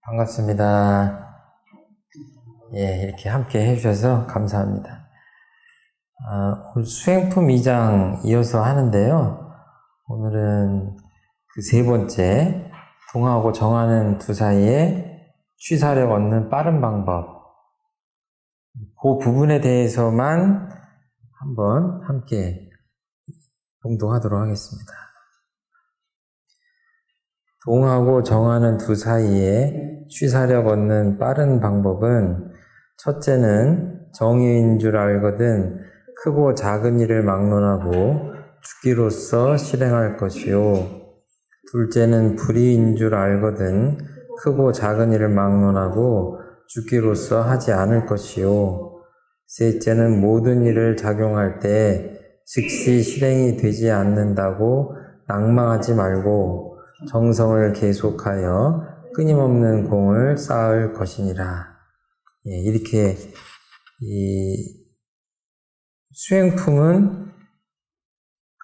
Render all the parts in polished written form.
반갑습니다. 예, 이렇게 함께 해주셔서 감사합니다. 오늘 수행품 2장 이어서 하는데요. 오늘은 그 세 번째, 동하고 정하는 두 사이에 취사력 얻는 빠른 방법. 그 부분에 대해서만 한번 함께 공동하도록 하겠습니다. 동하고 정하는 두 사이에 취사력 얻는 빠른 방법은 첫째는 정의인 줄 알거든 크고 작은 일을 막론하고 죽기로써 실행할 것이요. 둘째는 불의인 줄 알거든 크고 작은 일을 막론하고 죽기로써 하지 않을 것이요. 셋째는 모든 일을 작용할 때 즉시 실행이 되지 않는다고 낙망하지 말고 정성을 계속하여 끊임없는 공을 쌓을 것이니라. 예, 이렇게 이 수행품은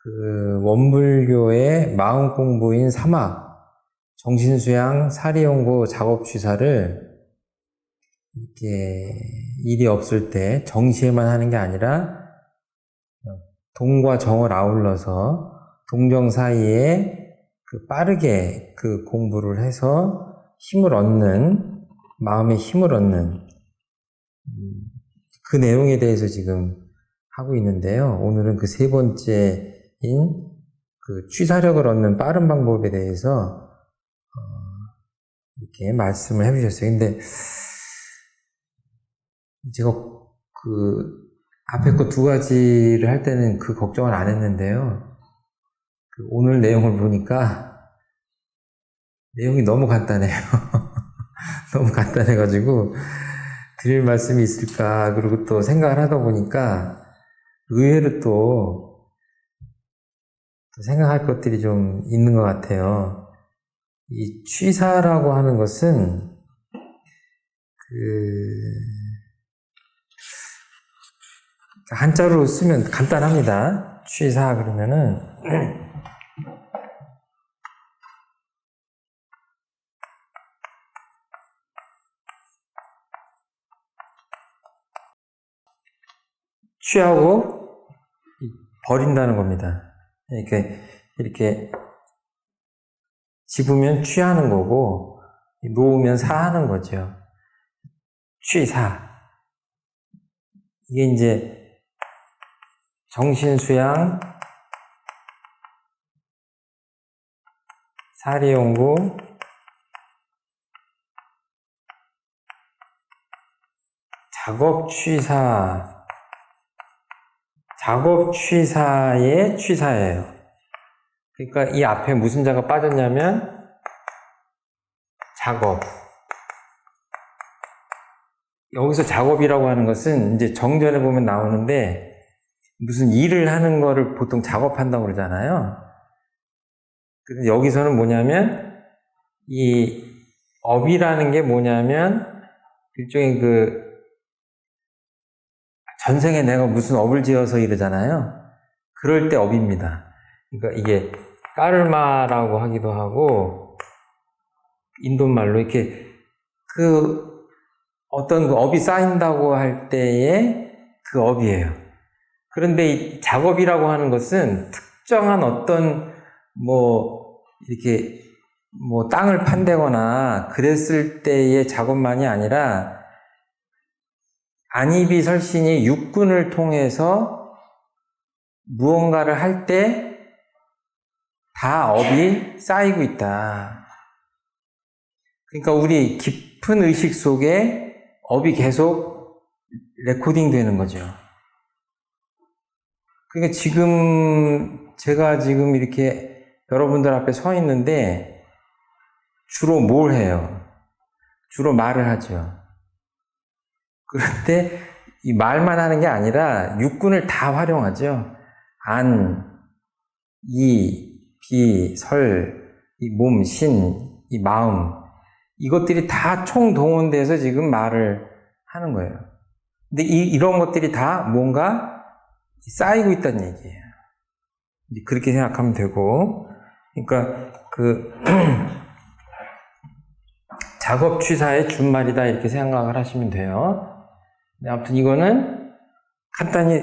그 원불교의 마음 공부인 사막, 정신수양, 사리연구 작업취사를 이렇게 일이 없을 때 정시에만 하는 게 아니라 동과 정을 아울러서 동정 사이에 그 빠르게 그 공부를 해서 힘을 얻는, 마음의 힘을 얻는 그 내용에 대해서 지금 하고 있는데요. 오늘은 그 세 번째인 그 취사력을 얻는 빠른 방법에 대해서 이렇게 말씀을 해주셨어요. 근데 제가 그 앞에 거 두 가지를 할 때는 그 걱정을 안 했는데요. 오늘 내용을 보니까 내용이 너무 간단해요. 너무 간단해가지고 드릴 말씀이 있을까 그리고 또 생각을 하다 보니까 의외로 또 생각할 것들이 좀 있는 것 같아요. 이 취사라고 하는 것은 한자로 쓰면 간단합니다. 취사 그러면은 취하고 버린다는 겁니다. 이렇게 집으면 취하는 거고 놓으면 사하는 거죠. 취사. 이게 이제 정신수양, 사리연구, 작업취사의 취사예요. 그러니까 이 앞에 무슨 자가 빠졌냐면 작업. 여기서 작업이라고 하는 것은 이제 정전에 보면 나오는데 무슨 일을 하는 거를 보통 작업한다고 그러잖아요. 근데 여기서는 뭐냐면 이 업이라는 게 뭐냐면 일종의 그 전생에 내가 무슨 업을 지어서 이러잖아요. 그럴 때 업입니다. 그러니까 이게 까르마라고 하기도 하고 인도말로 이렇게 그 어떤 그 업이 쌓인다고 할 때의 그 업이에요. 그런데 이 작업이라고 하는 것은 특정한 어떤 이렇게 땅을 판대거나 그랬을 때의 작업만이 아니라 안이비 설신이 육군을 통해서 무언가를 할 때 다 업이 쌓이고 있다. 그러니까 우리 깊은 의식 속에 업이 계속 레코딩 되는 거죠. 그러니까 제가 지금 이렇게 여러분들 앞에 서 있는데 주로 뭘 해요? 주로 말을 하죠. 그런데 이 말만 하는 게 아니라 육군을 다 활용하죠. 안, 이, 비, 설, 이 몸, 신, 이 마음 이것들이 다 총동원돼서 지금 말을 하는 거예요. 근데 이런 것들이 다 뭔가 쌓이고 있다는 얘기예요. 그렇게 생각하면 되고, 그러니까 작업 취사의 준말이다 이렇게 생각을 하시면 돼요. 아무튼 이거는 간단히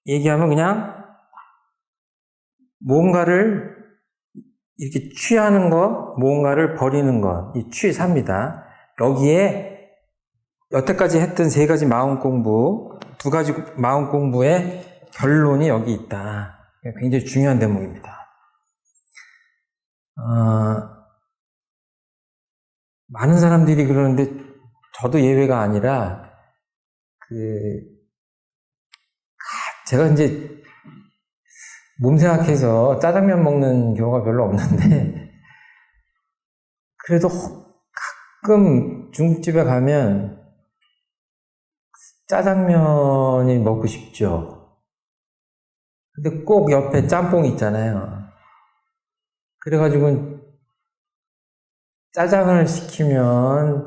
얘기하면 그냥 뭔가를 이렇게 취하는 것, 뭔가를 버리는 것, 이 취사입니다. 여기에 여태까지 했던 세 가지 마음 공부, 두 가지 마음 공부의 결론이 여기 있다. 굉장히 중요한 대목입니다. 많은 사람들이 그러는데 저도 예외가 아니라 제가 이제 몸 생각해서 짜장면 먹는 경우가 별로 없는데 그래도 가끔 중국집에 가면 짜장면이 먹고 싶죠. 근데 꼭 옆에 짬뽕이 있잖아요. 그래가지고 짜장을 시키면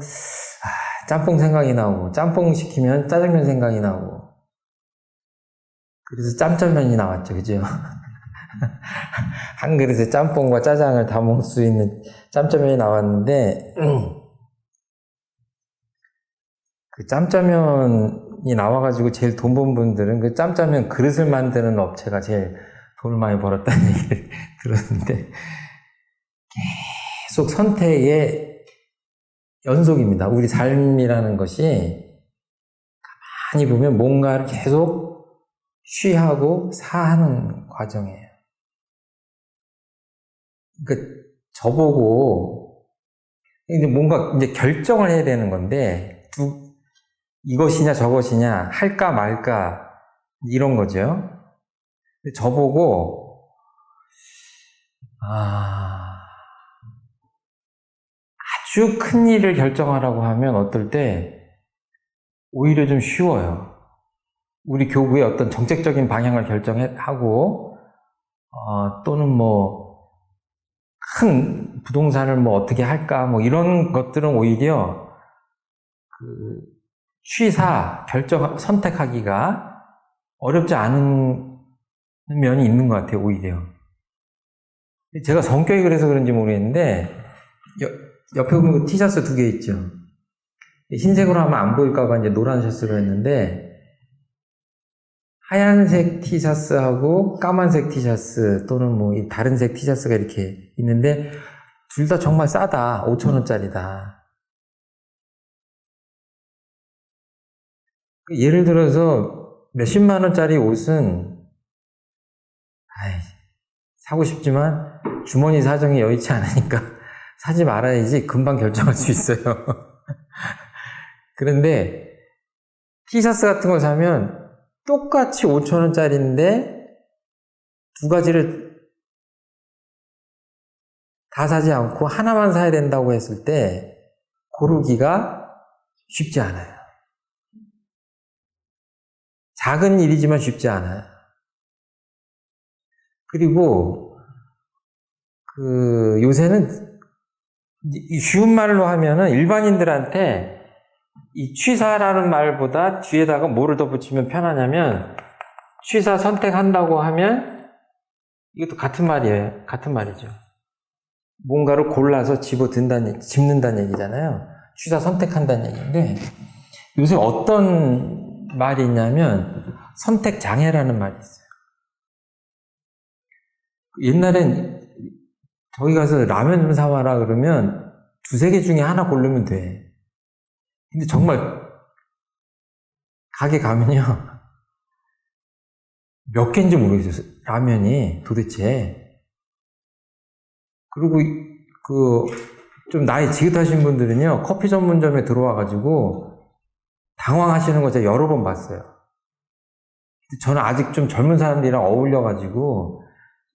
짬뽕 생각이 나고, 짬뽕 시키면 짜장면 생각이 나고, 그래서 짬짜면이 나왔죠, 그죠? 한 그릇에 짬뽕과 짜장을 다 먹을 수 있는 짬짜면이 나왔는데, 그 짬짜면이 나와가지고 제일 돈 번 분들은 그 짬짜면 그릇을 만드는 업체가 제일 돈을 많이 벌었다는 얘기를 들었는데, 계속 선택의 연속입니다. 우리 삶이라는 것이 가만히 보면 뭔가를 계속 쉬하고 사하는 과정이에요. 그러니까 저보고 이제 뭔가 이제 결정을 해야 되는 건데 이것이냐 저것이냐 할까 말까 이런 거죠. 근데 저보고 아주 큰 일을 결정하라고 하면 어떨 때 오히려 좀 쉬워요. 우리 교구의 어떤 정책적인 방향을 결정하고 또는 뭐 큰 부동산을 뭐 어떻게 할까 뭐 이런 것들은 오히려 그 취사 결정 선택하기가 어렵지 않은 면이 있는 것 같아요. 오히려 제가 성격이 그래서 그런지 모르겠는데 옆에 보면 그 티셔츠 두 개 있죠. 흰색으로 하면 안 보일까봐 이제 노란 셔츠로 했는데 하얀색 티셔츠하고 까만색 티셔츠 또는 뭐 다른 색 티셔츠가 이렇게 있는데 둘 다 정말 싸다. 5,000원짜리다. 예를 들어서 몇십만 원짜리 옷은 사고 싶지만 주머니 사정이 여의치 않으니까 사지 말아야지 금방 결정할 수 있어요. 그런데 티셔츠 같은 거 사면 똑같이 5,000원짜리인데 두 가지를 다 사지 않고 하나만 사야 된다고 했을 때 고르기가 쉽지 않아요. 작은 일이지만 쉽지 않아요. 그리고 요새는 쉬운 말로 하면은 일반인들한테 이 취사라는 말보다 뒤에다가 뭐를 더 붙이면 편하냐면 취사 선택한다고 하면 이것도 같은 말이에요. 같은 말이죠. 뭔가를 골라서 집는다는 얘기잖아요. 취사 선택한다는 얘기인데 요새 어떤 말이 있냐면 선택장애라는 말이 있어요. 옛날엔 저기 가서 라면 좀 사와라 그러면 두세 개 중에 하나 고르면 돼. 근데 정말 가게 가면요 몇 개인지 모르겠어요. 라면이 도대체. 그리고 좀 나이 지긋하신 분들은요 커피 전문점에 들어와가지고 당황하시는 거 제가 여러 번 봤어요. 저는 아직 좀 젊은 사람들이랑 어울려가지고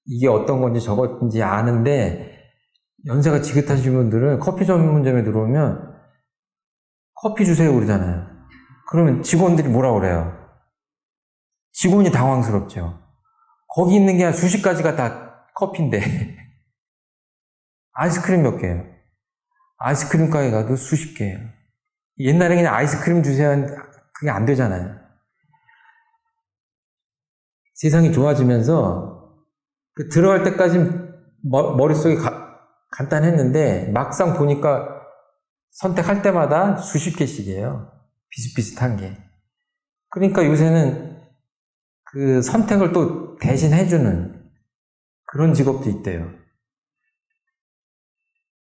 이게 어떤 건지 저건지 아는데 연세가 지긋하신 분들은 커피 전문점에 들어오면 커피 주세요 그러잖아요. 그러면 직원들이 뭐라 그래요? 직원이 당황스럽죠. 거기 있는 게 한 수십 가지가 다 커피인데 아이스크림 몇 개예요? 아이스크림 가게 가도 수십 개예요. 옛날에 그냥 아이스크림 주세요 하는데 그게 안 되잖아요. 세상이 좋아지면서 들어갈 때까지 머릿속이 간단했는데 막상 보니까 선택할 때마다 수십 개씩이에요. 비슷비슷한 게. 그러니까 요새는 그 선택을 또 대신 해주는 그런 직업도 있대요.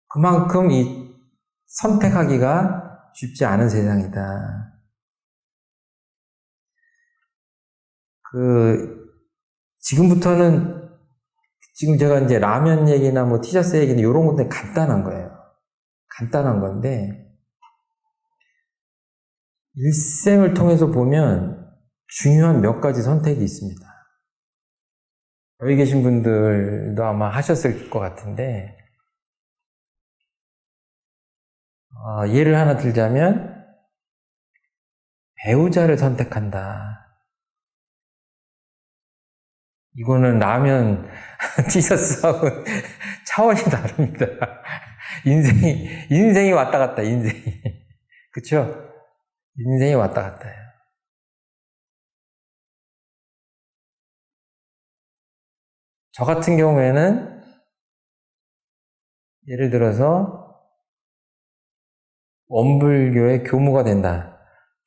그만큼 이 선택하기가 쉽지 않은 세상이다. 지금부터는 지금 제가 이제 라면 얘기나 뭐 티셔츠 얘기는 이런 것들 간단한 거예요. 간단한 건데 일생을 통해서 보면 중요한 몇 가지 선택이 있습니다. 여기 계신 분들도 아마 하셨을 것 같은데 예를 하나 들자면 배우자를 선택한다. 이거는 라면 티셔츠하고 차원이 다릅니다. 인생이 왔다 갔다, 인생이. 그쵸? 인생이 왔다 갔다 해요. 저 같은 경우에는 예를 들어서 원불교의 교무가 된다,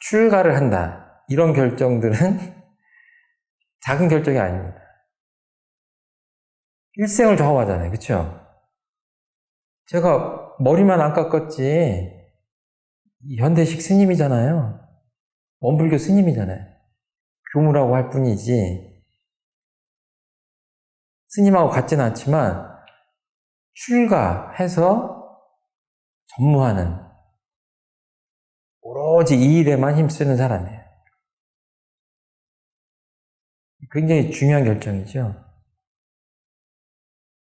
출가를 한다, 이런 결정들은 작은 결정이 아닙니다. 일생을 좌우하잖아요. 그쵸? 제가 머리만 안 깎았지 현대식 스님이잖아요. 원불교 스님이잖아요. 교무라고 할 뿐이지 스님하고 같지는 않지만 출가해서 전무하는 오로지 이 일에만 힘쓰는 사람이에요. 굉장히 중요한 결정이죠.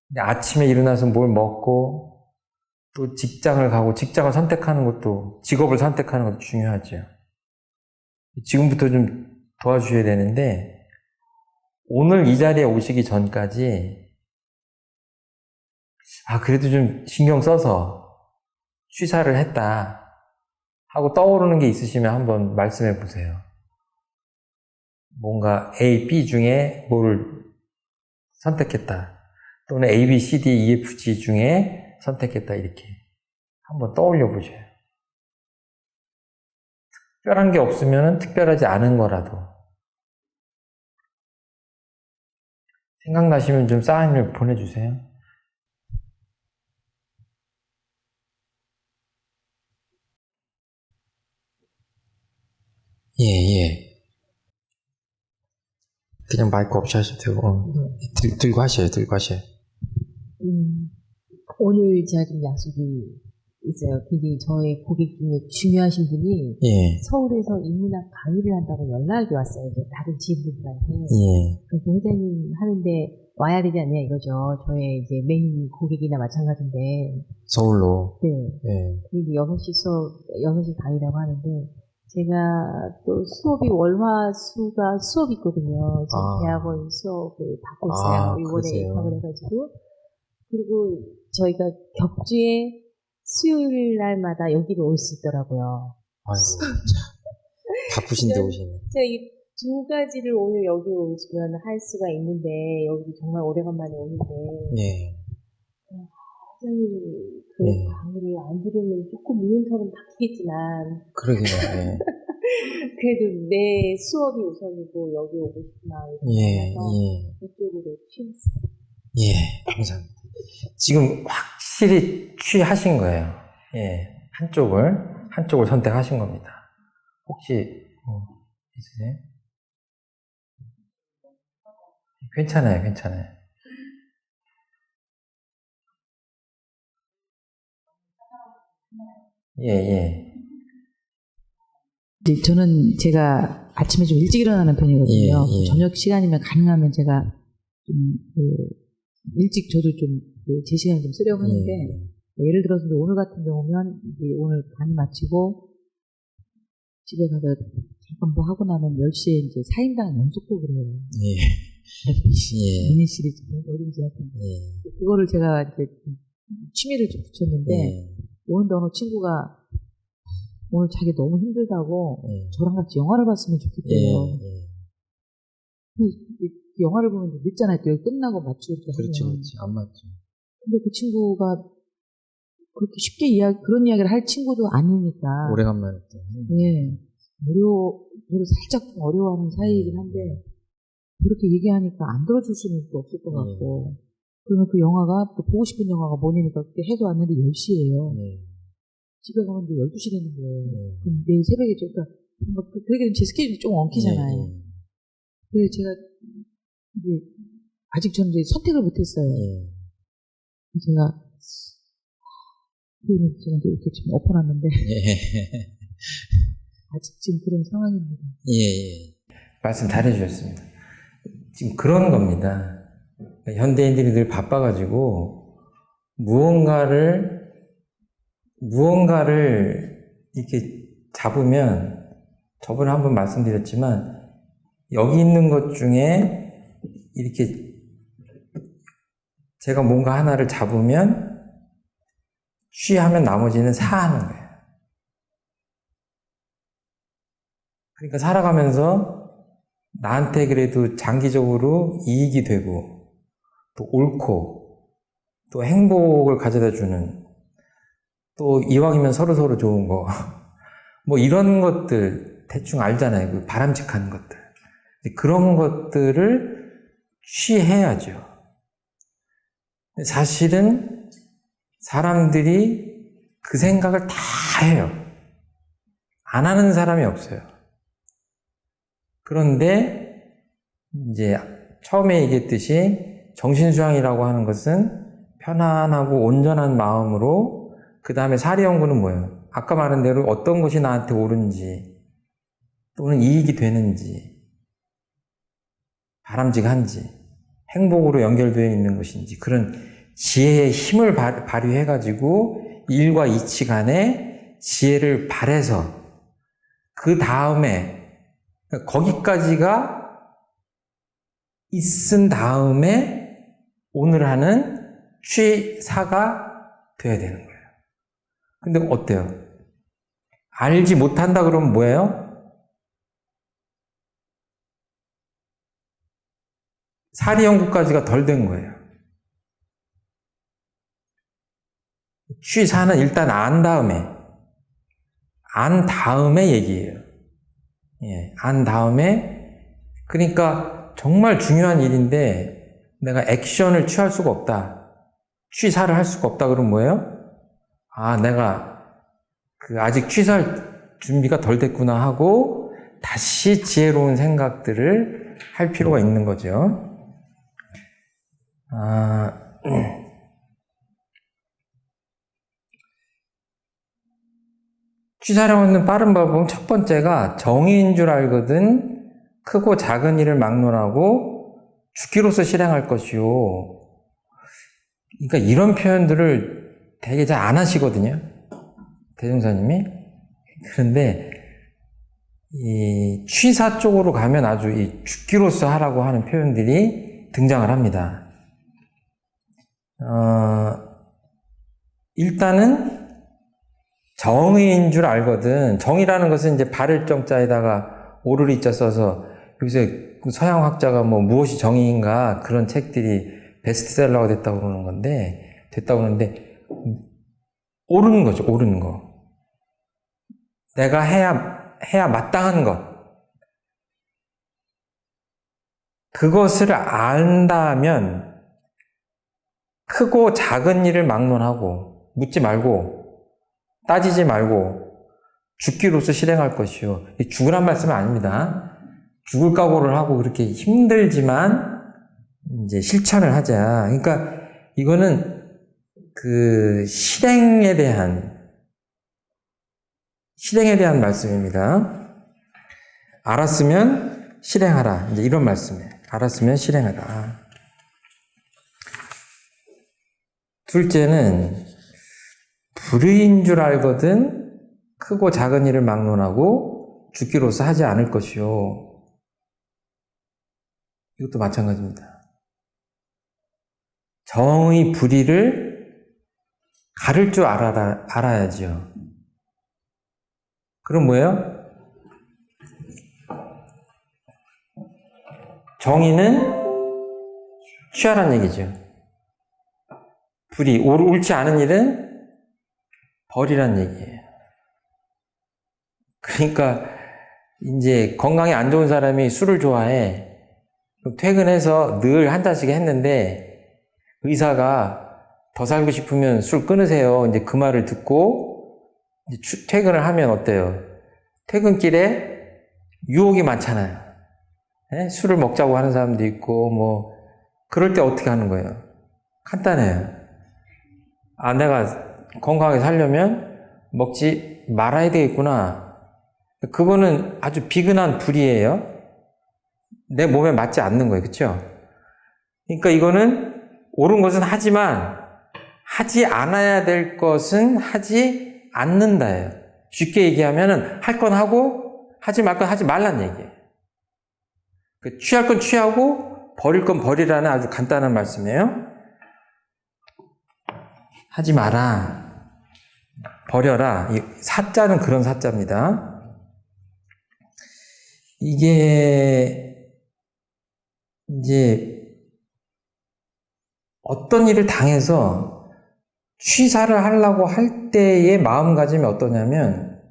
근데 아침에 일어나서 뭘 먹고 또 직장을 가고 직장을 선택하는 것도 직업을 선택하는 것도 중요하죠. 지금부터 좀 도와주셔야 되는데 오늘 이 자리에 오시기 전까지 그래도 좀 신경 써서 취사를 했다 하고 떠오르는 게 있으시면 한번 말씀해 보세요. 뭔가 A, B 중에 뭐를 선택했다 또는 A, B, C, D, E, F, G 중에 선택했다 이렇게 한번 떠올려 보셔요. 특별한 게 없으면 특별하지 않은 거라도 생각나시면 좀 사인을 보내주세요. 예. 그냥 마이크 없이 하셔도 되고 들고 하셔요. 오늘 제가 좀 약속이 있어요. 굉장히 저의 고객 중에 중요하신 분이 서울에서 인문학 강의를 한다고 연락이 왔어요. 다른 지인분들한테. 그래서 회장님 하는데 와야 되지 않냐 이거죠. 저의 이제 메인 고객이나 마찬가지인데. 서울로. 네. 이제 6시 강의라고 하는데 제가 또 수업이 월화수가 수업이 있거든요. 지금 대학원 수업을 받고 있어요. 이번에 입학을 해가지고. 그리고 저희가 격주에 수요일 날마다 여기로 올 수 있더라고요. 아이고, 바쁘신데 오시네. 제가 이 두 가지를 오늘 여기 오시면 할 수가 있는데, 여기 정말 오래간만에 오는데, 회장님 강의를 안 들으면 조금 미운털은 박히겠지만, 그러게요. 그래도 내 수업이 우선이고 여기 오고 싶구나 이렇게 이쪽으로 취했어요. 감사합니다. 지금 확실히 취하신 거예요. 한쪽을 선택하신 겁니다. 혹시 있으세요? 괜찮아요. 저는 제가 아침에 좀 일찍 일어나는 편이거든요. 저녁 시간이면 가능하면 제가 좀 일찍 저도 좀 제 시간 좀 쓰려고 하는데 예를 들어서 오늘 같은 경우면 오늘 강의 마치고 집에 가서 잠깐 뭐 하고 나면 10시에 이제 4인당 연속곡을 해요. 미니 시리즈 어딘지 같은데 그거를 제가 이제 취미를 좀 붙였는데 오는데 어느 친구가 오늘 자기 너무 힘들다고 저랑 같이 영화를 봤으면 좋겠대요. 영화를 보면 늦잖아요. 또 끝나고 맞추고 이렇게 하면. 그렇죠. 안 맞죠. 근데 그 친구가 그렇게 쉽게 그런 이야기를 할 친구도 아니니까. 오래간만에 또. 예. 저를 살짝 좀 어려워하는 사이이긴 한데, 그렇게 얘기하니까 안 들어줄 수는 또 없을 것 같고. 그러면 그 영화가, 또 보고 싶은 영화가 뭐냐니까 그때 해서 왔는데 10시예요. 집에 가면 이제 12시 되는 거예요. 그럼 내일 새벽에 그러니까 그러게 되면 제 스케줄이 좀 엉키잖아요. 그래서 제가 이제 아직 저는 이제 선택을 못했어요. 제가 제가 이렇게 지금 엎어놨는데 아직 지금 그런 상황입니다. 말씀 잘해주셨습니다. 지금 그런 겁니다. 현대인들이 늘 바빠가지고 무언가를 이렇게 잡으면, 저번에 한번 말씀드렸지만 여기 있는 것 중에 이렇게 제가 뭔가 하나를 잡으면 취하면 나머지는 사하는 거예요. 그러니까 살아가면서 나한테 그래도 장기적으로 이익이 되고 또 옳고 또 행복을 가져다 주는, 또 이왕이면 서로서로 좋은 거 뭐 이런 것들 대충 알잖아요. 그 바람직한 것들. 그런 것들을 취해야죠. 사실은 사람들이 그 생각을 다 해요. 안 하는 사람이 없어요. 그런데 이제 처음에 얘기했듯이 정신수양이라고 하는 것은 편안하고 온전한 마음으로, 그 다음에 사리연구는 뭐예요? 아까 말한 대로 어떤 것이 나한테 옳은지 또는 이익이 되는지, 바람직한지, 행복으로 연결되어 있는 것인지, 그런 지혜의 힘을 발휘해가지고 일과 이치 간에 지혜를 발해서 그 다음에 거기까지가 있은 다음에 오늘 하는 취사가 돼야 되는 거예요. 근데 어때요? 알지 못한다 그러면 뭐예요? 사리연구까지가 덜 된 거예요. 취사는 일단 안 다음에 얘기해요. 안 다음에, 그러니까 정말 중요한 일인데 내가 액션을 취할 수가 없다, 취사를 할 수가 없다 그러면 뭐예요? 내가 아직 취사할 준비가 덜 됐구나 하고 다시 지혜로운 생각들을 할 필요가 있는 거죠. 취사하려는 빠른 방법은 첫 번째가 정의인 줄 알거든 크고 작은 일을 막론하고 죽기로서 실행할 것이요. 그러니까 이런 표현들을 되게 잘 안 하시거든요, 대종사님이. 그런데 이 취사 쪽으로 가면 아주 이 죽기로서 하라고 하는 표현들이 등장을 합니다. 일단은 정의인 줄 알거든. 정의라는 것은 이제 바를 정자에다가 오를 이자 써서, 요새 서양 학자가 뭐 무엇이 정의인가 그런 책들이 베스트셀러가 됐다고 그러는데 옳은 거죠, 옳은 거. 내가 해야 마땅한 것. 그것을 안다면 크고 작은 일을 막론하고 묻지 말고 따지지 말고 죽기로서 실행할 것이요. 죽으란 말씀은 아닙니다. 죽을 각오를 하고 그렇게 힘들지만 이제 실천을 하자. 그러니까 이거는 그 실행에 대한 말씀입니다. 알았으면 실행하라. 이제 이런 말씀이에요. 알았으면 실행하라. 둘째는 불의인 줄 알거든 크고 작은 일을 막론하고 죽기로서 하지 않을 것이요. 이것도 마찬가지입니다. 정의 불의를 가를 줄 알아야죠. 그럼 뭐예요? 정의는 취하라는 얘기죠. 불의, 옳지 않은 일은 버리란 얘기예요. 그러니까 이제 건강에 안 좋은 사람이 술을 좋아해. 그럼 퇴근해서 늘 한 잔씩 했는데 의사가 더 살고 싶으면 술 끊으세요. 이제 그 말을 듣고 이제 퇴근을 하면 어때요? 퇴근길에 유혹이 많잖아요. 예? 술을 먹자고 하는 사람도 있고 뭐 그럴 때 어떻게 하는 거예요? 간단해요. 아, 내가 건강하게 살려면 먹지 말아야 되겠구나. 그거는 아주 비근한 불이에요. 내 몸에 맞지 않는 거예요. 그렇죠? 그러니까 이거는 옳은 것은 하지만 하지 않아야 될 것은 하지 않는다예요. 쉽게 얘기하면은 할 건 하고 하지 말 건 하지 말란 얘기예요. 취할 건 취하고 버릴 건 버리라는 아주 간단한 말씀이에요. 하지 마라. 버려라. 이 사자는 그런 사자입니다. 이게 이제 어떤 일을 당해서 취사를 하려고 할 때의 마음가짐이 어떠냐면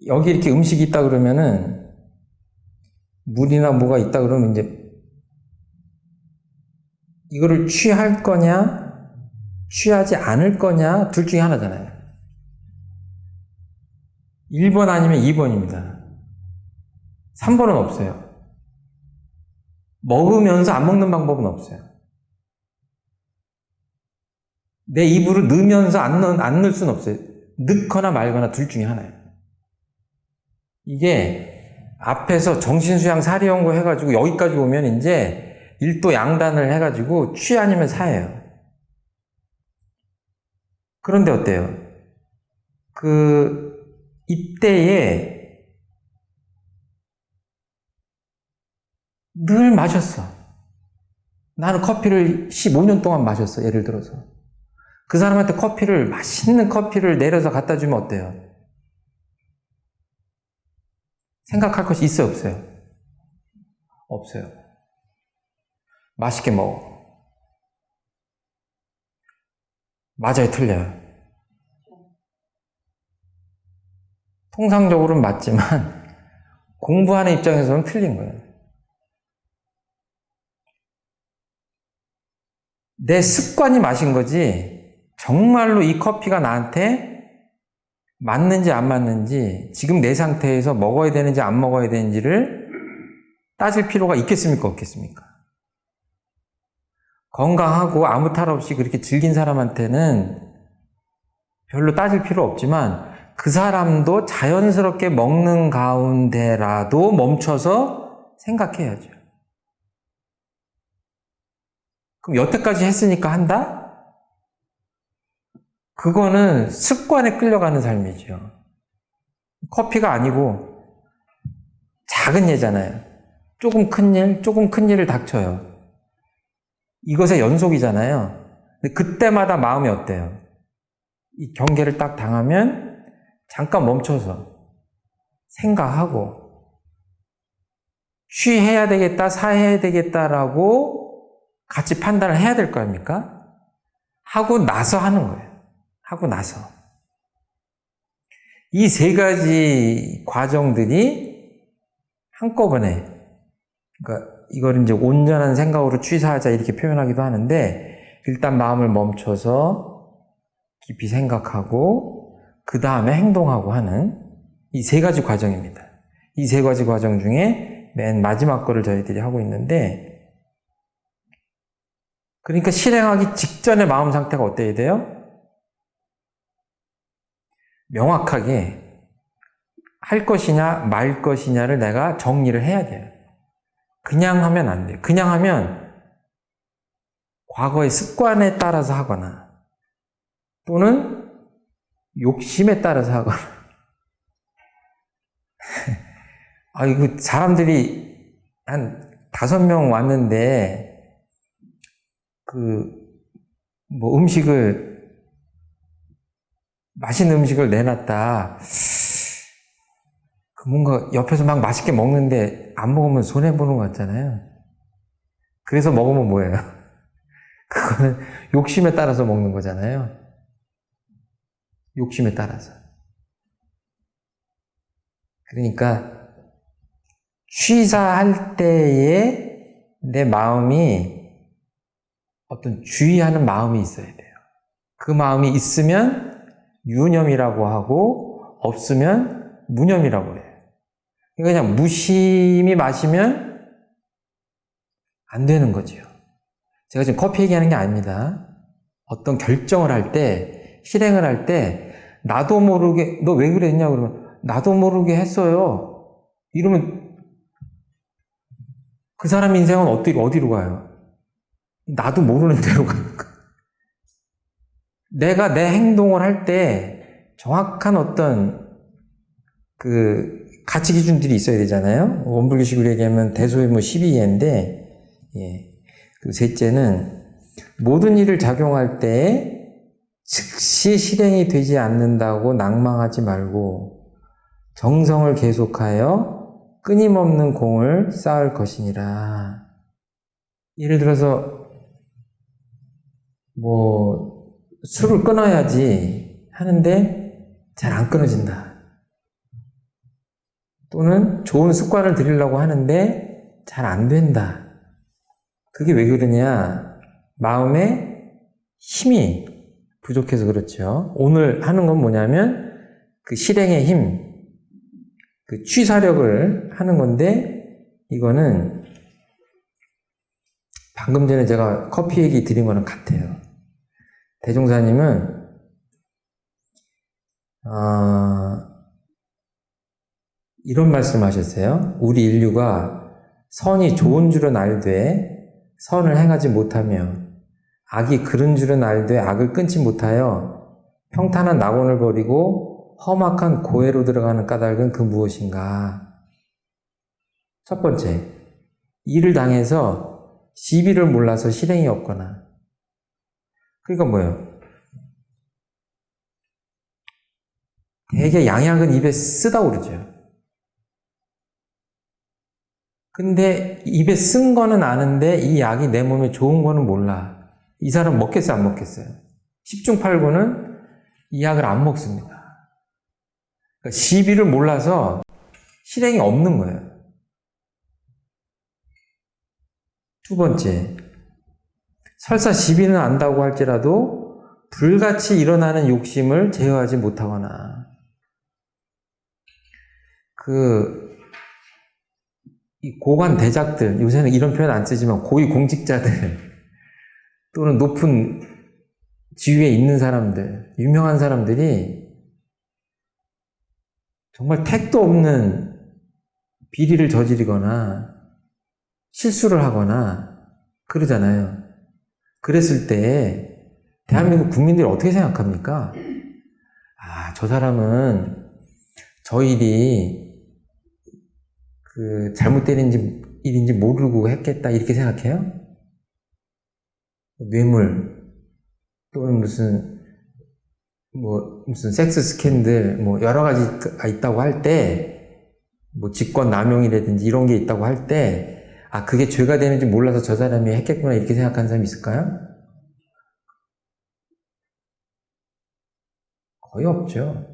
여기 이렇게 음식이 있다 그러면은 물이나 뭐가 있다 그러면 이제 이거를 취할 거냐 취하지 않을 거냐 둘 중에 하나잖아요. 1번 아니면 2번입니다. 3번은 없어요. 먹으면서 안 먹는 방법은 없어요. 내 입으로 넣으면서 안 넣을 수는 없어요. 넣거나 말거나 둘 중에 하나예요. 이게 앞에서 정신수양 사리연구 해가지고 여기까지 오면 이제 일도 양단을 해가지고 취 아니면 사예요. 그런데 어때요? 이때에 늘 마셨어. 나는 커피를 15년 동안 마셨어. 예를 들어서. 그 사람한테 맛있는 커피를 내려서 갖다 주면 어때요? 생각할 것이 있어요, 없어요? 없어요. 맛있게 먹어. 맞아요, 틀려요? 통상적으로는 맞지만 공부하는 입장에서는 틀린 거예요. 내 습관이 마신 거지 정말로 이 커피가 나한테 맞는지 안 맞는지 지금 내 상태에서 먹어야 되는지 안 먹어야 되는지를 따질 필요가 있겠습니까? 없겠습니까? 건강하고 아무 탈 없이 그렇게 즐긴 사람한테는 별로 따질 필요 없지만 그 사람도 자연스럽게 먹는 가운데라도 멈춰서 생각해야죠. 그럼 여태까지 했으니까 한다? 그거는 습관에 끌려가는 삶이죠. 커피가 아니고 작은 예잖아요. 조금 큰 일을 닥쳐요. 이것의 연속이잖아요. 근데 그때마다 마음이 어때요? 이 경계를 딱 당하면 잠깐 멈춰서 생각하고 취해야 되겠다, 사해야 되겠다라고 같이 판단을 해야 될 거 아닙니까? 하고 나서 하는 거예요. 하고 나서. 이 세 가지 과정들이 한꺼번에, 그러니까 이걸 이제 온전한 생각으로 취사하자 이렇게 표현하기도 하는데, 일단 마음을 멈춰서 깊이 생각하고, 그 다음에 행동하고 하는 이 세 가지 과정입니다. 이 세 가지 과정 중에 맨 마지막 거를 저희들이 하고 있는데, 그러니까 실행하기 직전의 마음 상태가 어때야 돼요? 명확하게 할 것이냐 말 것이냐를 내가 정리를 해야 돼요. 그냥 하면 안 돼요. 그냥 하면 과거의 습관에 따라서 하거나 또는 욕심에 따라서 하거나 이거 사람들이 한 5명 왔는데 맛있는 음식을 내놨다. 뭔가 옆에서 막 맛있게 먹는데 안 먹으면 손해보는 것 같잖아요. 그래서 먹으면 뭐예요? 그거는 욕심에 따라서 먹는 거잖아요. 욕심에 따라서. 그러니까 취사할 때에 내 마음이 어떤 주의하는 마음이 있어야 돼요. 그 마음이 있으면 유념이라고 하고 없으면 무념이라고 해요. 그냥 무심히 마시면 안 되는 거죠. 제가 지금 커피 얘기하는 게 아닙니다. 어떤 결정을 할 때, 실행을 할 때 나도 모르게 너 왜 그랬냐 그러면 나도 모르게 했어요. 이러면 그 사람 인생은 어디로 가요? 나도 모르는 대로 가는 거예요. 내가 내 행동을 할 때 정확한 어떤 그 가치 기준들이 있어야 되잖아요. 원불교식으로 얘기하면 대소유무 12예인데, 예. 그 셋째는 모든 일을 작용할 때 즉시 실행이 되지 않는다고 낭망하지 말고 정성을 계속하여 끊임없는 공을 쌓을 것이니라. 예를 들어서 술을 끊어야지 하는데 잘 안 끊어진다. 또는 좋은 습관을 들이려고 하는데 잘 안 된다. 그게 왜 그러냐? 마음에 힘이 부족해서 그렇죠. 오늘 하는 건 뭐냐면 그 실행의 힘, 그 취사력을 하는 건데 이거는 방금 전에 제가 커피 얘기 드린 거랑 같아요. 대종사님은 이런 말씀 하셨어요. 우리 인류가 선이 좋은 줄은 알되 선을 행하지 못하며 악이 그른 줄은 알되 악을 끊지 못하여 평탄한 낙원을 버리고 험악한 고해로 들어가는 까닭은 그 무엇인가? 첫 번째, 일을 당해서 시비를 몰라서 실행이 없거나. 그러니까 뭐예요? 되게 양약은 입에 쓰다 오르죠. 근데 입에 쓴 거는 아는데 이 약이 내 몸에 좋은 거는 몰라. 이 사람 먹겠어요, 안 먹겠어요? 10중 8구는 이 약을 안 먹습니다. 그러니까 시비를 몰라서 실행이 없는 거예요. 두 번째, 설사 시비는 안다고 할지라도 불같이 일어나는 욕심을 제어하지 못하거나 이 고관 대작들, 요새는 이런 표현 안 쓰지만 고위 공직자들 또는 높은 지위에 있는 사람들, 유명한 사람들이 정말 택도 없는 비리를 저지르거나 실수를 하거나 그러잖아요. 그랬을 때 대한민국 국민들이 어떻게 생각합니까? 저 사람은 저 일이 잘못된 일인지 모르고 했겠다 이렇게 생각해요? 뇌물 또는 무슨 섹스 스캔들 여러 가지가 있다고 할 때 직권 남용이라든지 이런 게 있다고 할 때 그게 죄가 되는지 몰라서 저 사람이 했겠구나 이렇게 생각하는 사람이 있을까요? 거의 없죠.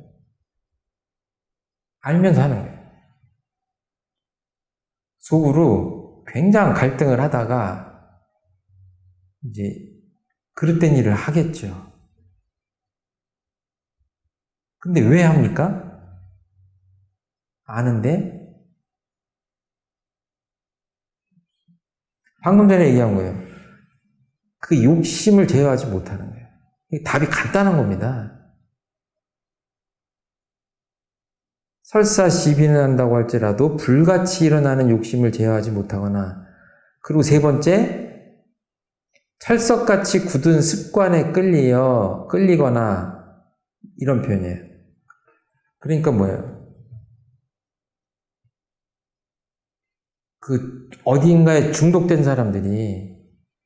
알면서 하는 거예요. 속으로 굉장한 갈등을 하다가 이제 그릇된 일을 하겠죠. 근데 왜 합니까? 아는데 방금 전에 얘기한 거예요. 그 욕심을 제어하지 못하는 거예요. 답이 간단한 겁니다. 설사 시비는 한다고 할지라도 불같이 일어나는 욕심을 제어하지 못하거나, 그리고 세 번째, 철석같이 굳은 습관에 끌리거나 이런 표현이에요. 그러니까 뭐예요? 어딘가에 중독된 사람들이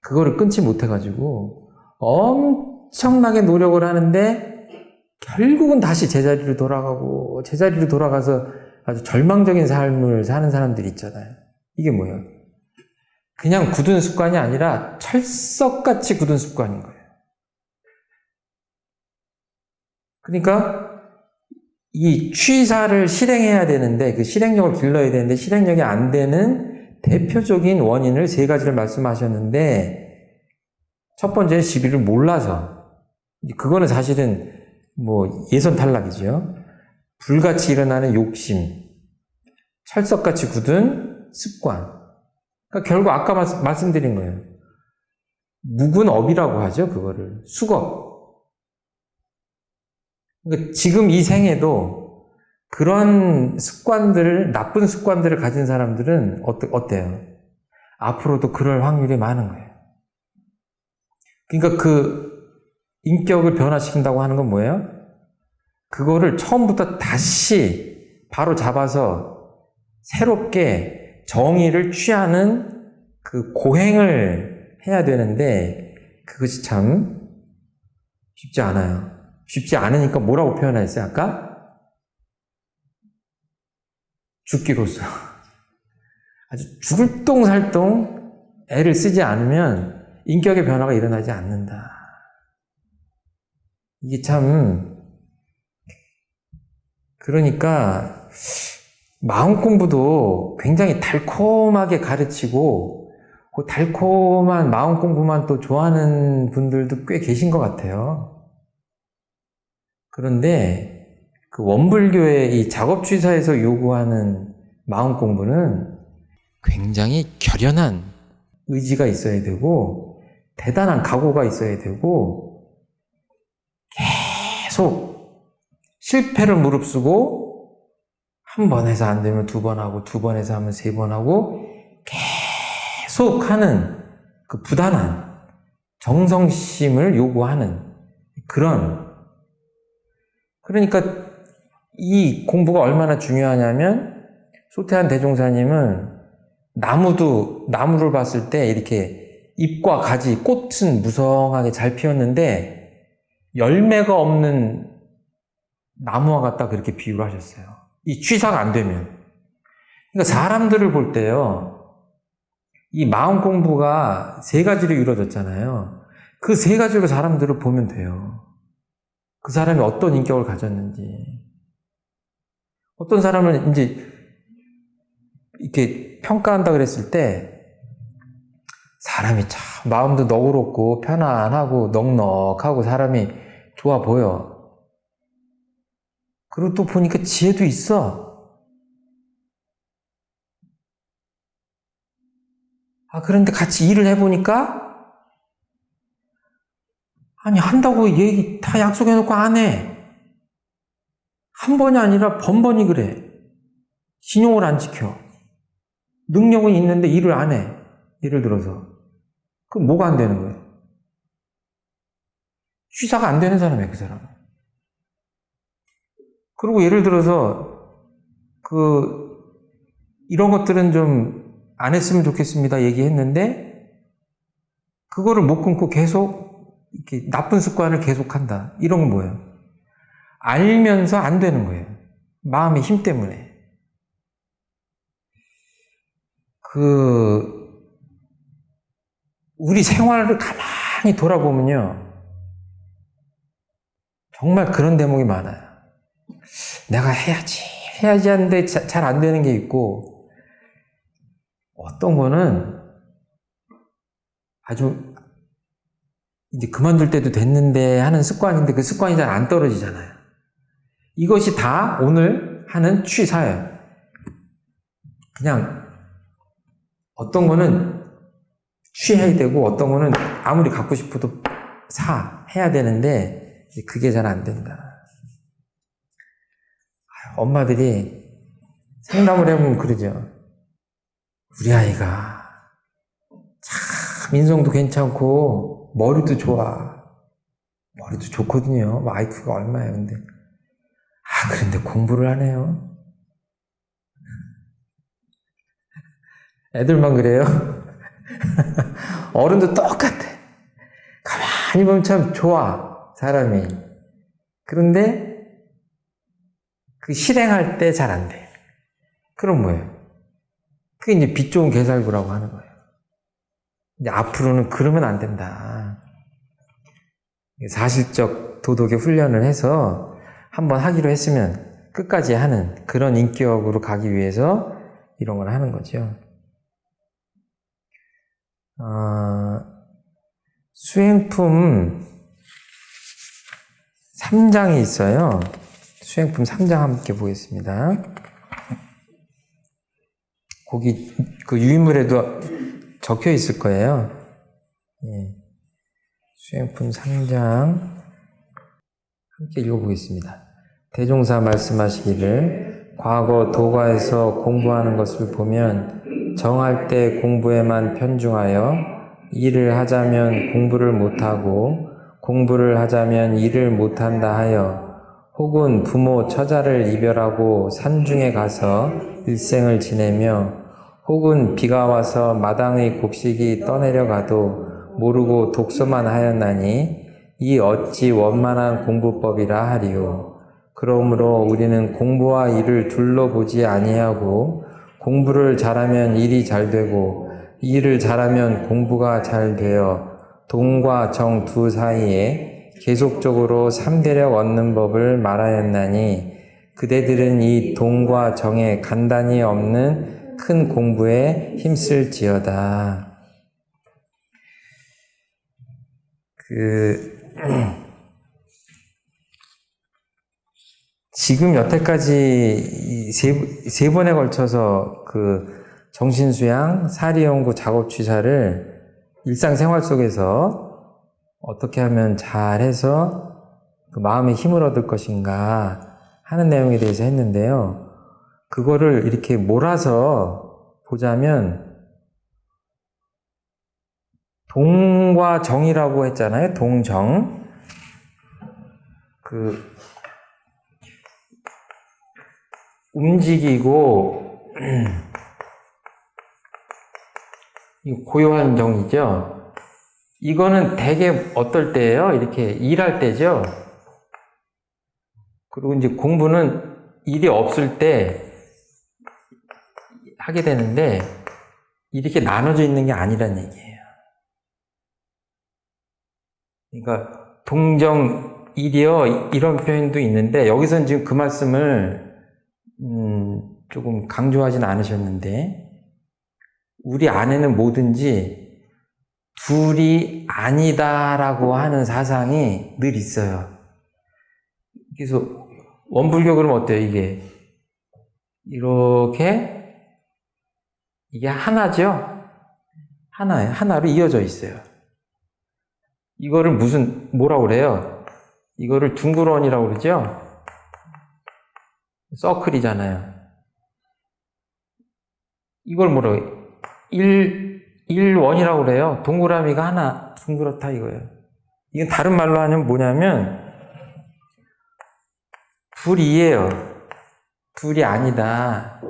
그거를 끊지 못해가지고 엄청나게 노력을 하는데 결국은 다시 제자리로 돌아가서 아주 절망적인 삶을 사는 사람들이 있잖아요. 이게 뭐예요? 그냥 굳은 습관이 아니라 철석같이 굳은 습관인 거예요. 그러니까 이 취사를 실행해야 되는데 그 실행력을 길러야 되는데 실행력이 안 되는 대표적인 원인을 세 가지를 말씀하셨는데 첫 번째는 시비를 몰라서 그거는 사실은 뭐 예선 탈락이죠. 불같이 일어나는 욕심, 철석같이 굳은 습관. 그러니까 결국 아까 말씀드린 거예요. 묵은 업이라고 하죠. 그거를 수겁. 그러니까 지금 이 생에도 그런 습관들을, 나쁜 습관들을 가진 사람들은 어때요? 앞으로도 그럴 확률이 많은 거예요. 그러니까 그 인격을 변화시킨다고 하는 건 뭐예요? 그거를 처음부터 다시 바로 잡아서 새롭게 정의를 취하는 그 고행을 해야 되는데 그것이 참 쉽지 않아요. 쉽지 않으니까 뭐라고 표현했어요, 아까? 죽기로써. 아주 죽을 똥살똥 애를 쓰지 않으면 인격의 변화가 일어나지 않는다. 이게 참, 그러니까, 마음 공부도 굉장히 달콤하게 가르치고, 그 달콤한 마음 공부만 또 좋아하는 분들도 꽤 계신 것 같아요. 그런데 그 원불교의 이 작업취사에서 요구하는 마음 공부는 굉장히 결연한 의지가 있어야 되고 대단한 각오가 있어야 되고 계속 실패를 무릅쓰고 한 번 해서 안 되면 두 번 하고 두 번 해서 하면 세 번 하고 계속 하는 그 부단한 정성심을 요구하는 그런 그러니까 이 공부가 얼마나 중요하냐면 소태한 대종사님은 나무를 봤을 때 이렇게 잎과 가지, 꽃은 무성하게 잘 피었는데 열매가 없는 나무와 같다 그렇게 비유를 하셨어요. 이 취사가 안 되면. 그러니까 사람들을 볼 때요. 이 마음 공부가 세 가지로 이루어졌잖아요. 그 세 가지로 사람들을 보면 돼요. 그 사람이 어떤 인격을 가졌는지. 어떤 사람은 이제 이렇게 평가한다 그랬을 때 사람이 참 마음도 너그럽고 편안하고 넉넉하고 사람이 좋아 보여. 그리고 또 보니까 지혜도 있어. 그런데 같이 일을 해보니까 아니, 한다고 얘기 다 약속해놓고 안 해. 한 번이 아니라 번번이 그래. 신용을 안 지켜. 능력은 있는데 일을 안 해. 예를 들어서. 그럼 뭐가 안 되는 거예요? 취사가 안 되는 사람이에요, 그 사람은. 그리고 예를 들어서, 이런 것들은 좀 안 했으면 좋겠습니다. 얘기했는데, 그거를 못 끊고 계속 이렇게 나쁜 습관을 계속한다. 이런 건 뭐예요? 알면서 안 되는 거예요. 마음의 힘 때문에. 우리 생활을 가만히 돌아보면요. 정말 그런 대목이 많아요. 내가 해야지 하는데 잘 안 되는 게 있고, 어떤 거는 아주 이제 그만둘 때도 됐는데 하는 습관인데 그 습관이 잘 안 떨어지잖아요. 이것이 다 오늘 하는 취사예요. 그냥 어떤 거는 취해야 되고 어떤 거는 아무리 갖고 싶어도 해야 되는데 그게 잘 안 된다. 엄마들이 상담을 해보면 그러죠. 우리 아이가 참 인성도 괜찮고 머리도 좋아. 머리도 좋거든요. IQ가 얼마예요, 근데. 그런데 공부를 안 해요. 애들만 그래요. 어른도 똑같아. 가만히 보면 참 좋아, 사람이. 그런데 그 실행할 때 잘 안 돼. 그럼 뭐예요? 그게 이제 빛 좋은 개살구라고 하는 거예요. 이제 앞으로는 그러면 안 된다. 사실적 도덕의 훈련을 해서 한번 하기로 했으면 끝까지 하는 그런 인격으로 가기 위해서 이런 걸 하는 거죠. 수행품 3장이 있어요. 수행품 3장 함께 보겠습니다. 거기 그 유인물에도 적혀 있을 거예요. 예. 수행품 3장 함께 읽어보겠습니다. 대종사 말씀하시기를 과거 도가에서 공부하는 것을 보면 정할 때 공부에만 편중하여 일을 하자면 공부를 못하고 공부를 하자면 일을 못한다 하여 혹은 부모 처자를 이별하고 산중에 가서 일생을 지내며 혹은 비가 와서 마당의 곡식이 떠내려가도 모르고 독서만 하였나니 이 어찌 원만한 공부법이라 하리요. 그러므로 우리는 공부와 일을 둘러보지 아니하고 공부를 잘하면 일이 잘 되고 일을 잘하면 공부가 잘 되어 동과 정 두 사이에 계속적으로 삼대력 얻는 법을 말하였나니 그대들은 이 동과 정에 간단히 없는 큰 공부에 힘쓸지어다. 지금 여태까지 세 번에 걸쳐서 그 정신수양, 사리연구, 작업취사를 일상생활 속에서 어떻게 하면 잘해서 그 마음의 힘을 얻을 것인가 하는 내용에 대해서 했는데요. 그거를 이렇게 몰아서 보자면 동과 정이라고 했잖아요. 동정. 움직이고 고요한 정이죠. 이거는 되게 어떨 때예요? 이렇게 일할 때죠. 그리고 이제 공부는 일이 없을 때 하게 되는데 이렇게 나눠져 있는 게 아니란 얘기예요. 그러니까 동정 일이요 이런 표현도 있는데 여기서는 지금 그 말씀을 조금 강조하진 않으셨는데 우리 안에는 뭐든지 둘이 아니다라고 하는 사상이 늘 있어요. 그래서 원불교 그러면 어때요? 이게 이렇게 이게 하나죠? 하나예요. 하나로 이어져 있어요. 이거를 뭐라고 그래요? 이거를 둥그런이라고 그러죠? 서클이잖아요. 이걸 뭐라고 해요? 일원이라고 그래요. 동그라미가 하나 둥그렇다 이거예요. 이건 다른 말로 하면 뭐냐면 둘이에요. 둘이 아니다.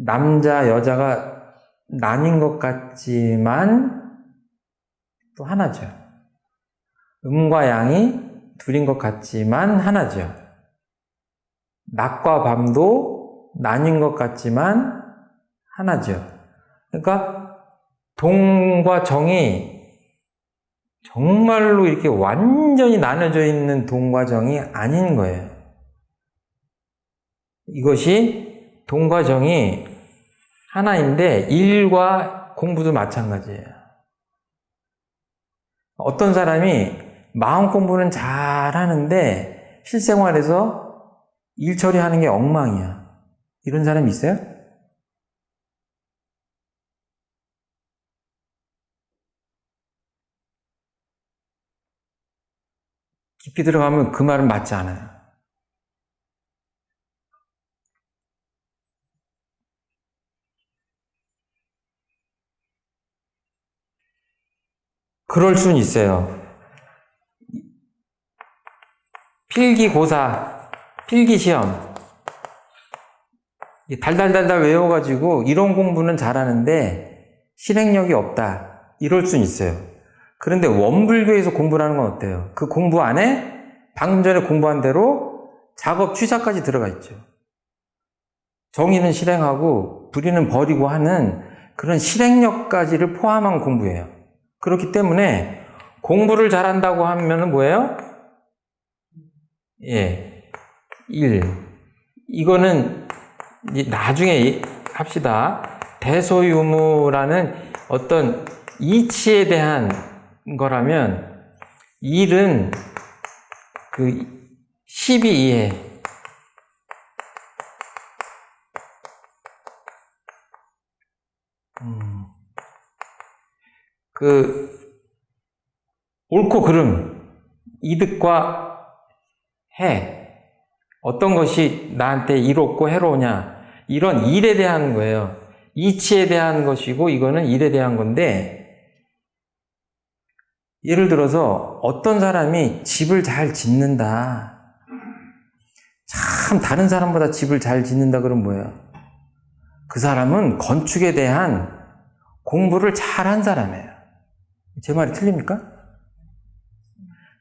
남자, 여자가 나뉜 것 같지만 또 하나죠. 음과 양이 둘인 것 같지만 하나죠. 낮과 밤도 나뉜 것 같지만 하나죠. 그러니까 동과 정이 정말로 이렇게 완전히 나눠져 있는 동과 정이 아닌 거예요. 이것이 동과 정이 하나인데 일과 공부도 마찬가지예요. 어떤 사람이 마음 공부는 잘 하는데 실생활에서 일 처리하는 게 엉망이야. 이런 사람이 있어요? 깊이 들어가면 그 말은 맞지 않아요. 그럴 수는 있어요. 필기고사, 필기시험 달달달달 외워가지고 이론 공부는 잘하는데 실행력이 없다. 이럴 수는 있어요. 그런데 원불교에서 공부를 하는 건 어때요? 그 공부 안에 방금 전에 공부한 대로 작업 취사까지 들어가 있죠. 정의는 실행하고 불의는 버리고 하는 그런 실행력까지를 포함한 공부예요. 그렇기 때문에 공부를 잘한다고 하면은 뭐예요? 예, 1. 이거는 이제 나중에 합시다. 대소유무라는 어떤 이치에 대한 거라면 1은 그 12 이해. 그 옳고 그름, 이득과 해, 어떤 것이 나한테 이롭고 해로우냐, 이런 일에 대한 거예요. 이치에 대한 것이고 이거는 일에 대한 건데, 예를 들어서 어떤 사람이 집을 잘 짓는다, 참 다른 사람보다 집을 잘 짓는다 그러면 뭐예요? 그 사람은 건축에 대한 공부를 잘한 사람이에요. 제 말이 틀립니까?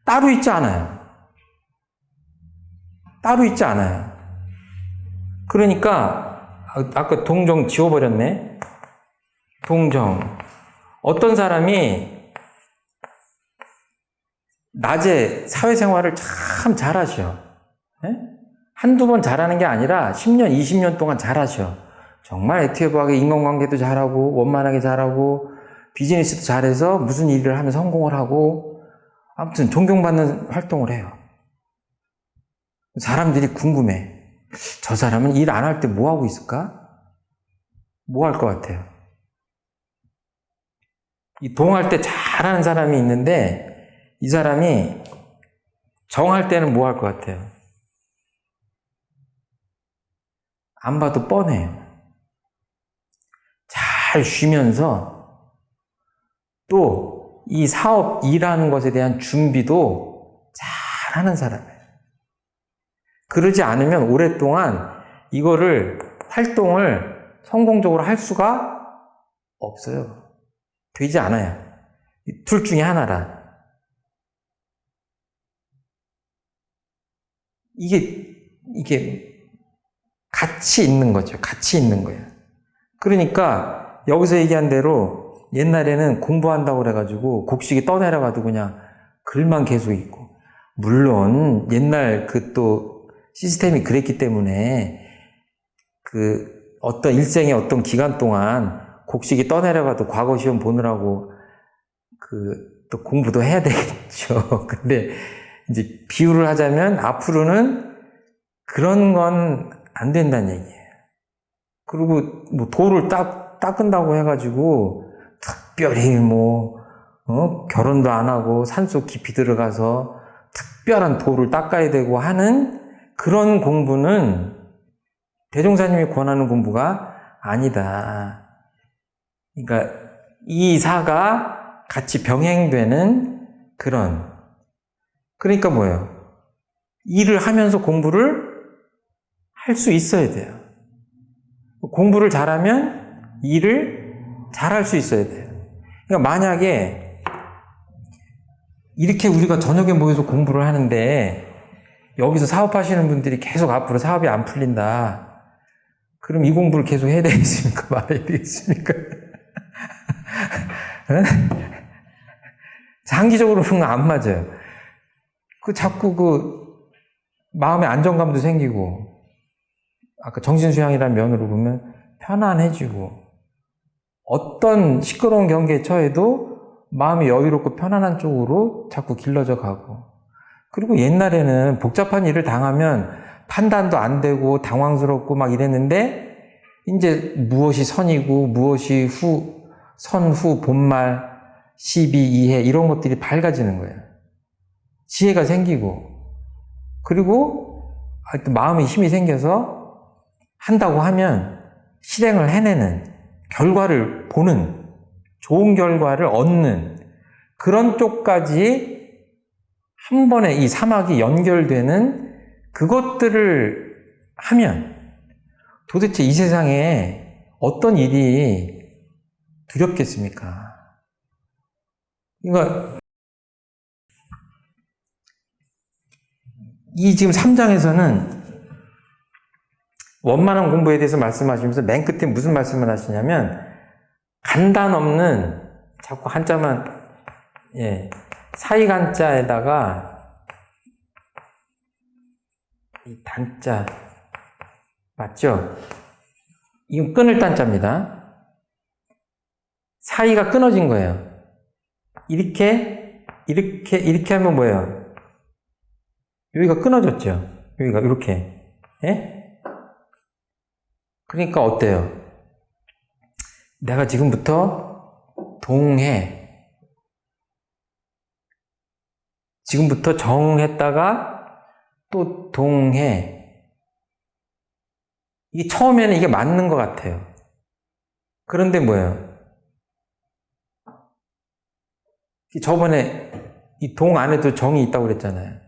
따로 있지 않아요. 따로 있지 않아요. 그러니까 아까 동정 지워버렸네. 동정. 어떤 사람이 낮에 사회생활을 참 잘하셔. 네? 한두 번 잘하는 게 아니라 10년, 20년 동안 잘하셔. 정말 액티브하게 인간관계도 잘하고 원만하게 잘하고 비즈니스도 잘해서 무슨 일을 하면 성공을 하고 아무튼 존경받는 활동을 해요. 사람들이 궁금해. 저 사람은 일 안 할 때 뭐 하고 있을까? 뭐 할 것 같아요? 이 동할 때 잘하는 사람이 있는데 이 사람이 정할 때는 뭐 할 것 같아요? 안 봐도 뻔해요. 잘 쉬면서 또 이 사업 일하는 것에 대한 준비도 잘하는 사람이에요. 그러지 않으면 오랫동안 이거를 활동을 성공적으로 할 수가 없어요. 되지 않아요. 둘 중에 하나라. 이게 같이 있는 거죠. 같이 있는 거예요. 그러니까 여기서 얘기한 대로 옛날에는 공부한다고 그래가지고 곡식이 떠내려가도 그냥 글만 계속 있고, 물론 옛날 그 또 시스템이 그랬기 때문에 그 어떤 일생의 어떤 기간 동안 곡식이 떠내려가도 과거 시험 보느라고 그 또 공부도 해야 되겠죠. 근데 이제 비유를 하자면 앞으로는 그런 건 안 된다는 얘기예요. 그리고 뭐 돌을 닦은다고 해가지고 특별히 결혼도 안 하고 산속 깊이 들어가서 특별한 돌을 닦아야 되고 하는 그런 공부는 대종사님이 권하는 공부가 아니다. 그러니까 이 사가 같이 병행되는 그런. 그러니까 뭐예요? 일을 하면서 공부를 할 수 있어야 돼요. 공부를 잘하면 일을 잘할 수 있어야 돼요. 그러니까 만약에 이렇게 우리가 저녁에 모여서 공부를 하는데 여기서 사업하시는 분들이 계속 앞으로 사업이 안 풀린다. 그럼 이 공부를 계속 해야 되겠습니까? 말아야 되겠습니까? 장기적으로는 안 맞아요. 자꾸 마음의 안정감도 생기고, 아까 정신수양이라는 면으로 보면 편안해지고, 어떤 시끄러운 경계에 처해도 마음이 여유롭고 편안한 쪽으로 자꾸 길러져 가고, 그리고 옛날에는 복잡한 일을 당하면 판단도 안 되고 당황스럽고 막 이랬는데, 이제 무엇이 선이고 무엇이 후, 본말, 시비, 이해 이런 것들이 밝아지는 거예요. 지혜가 생기고, 그리고 마음의 힘이 생겨서 한다고 하면 실행을 해내는, 결과를 보는, 좋은 결과를 얻는 그런 쪽까지 한 번에 이 사막이 연결되는 그것들을 하면 도대체 이 세상에 어떤 일이 두렵겠습니까? 그러니까 이 지금 3장에서는 원만한 공부에 대해서 말씀하시면서 맨 끝에 무슨 말씀을 하시냐면 간단 없는, 자꾸 한자만, 예, 사이간자에다가, 이 단자, 맞죠? 이건 끊을 단자입니다. 사이가 끊어진 거예요. 이렇게 하면 뭐예요? 여기가 끊어졌죠? 여기가, 이렇게. 예? 그러니까 어때요? 내가 지금부터 동해. 지금부터 정했다가 또 동해. 이게 처음에는 이게 맞는 것 같아요. 그런데 뭐예요? 저번에 이 동 안에도 정이 있다고 그랬잖아요.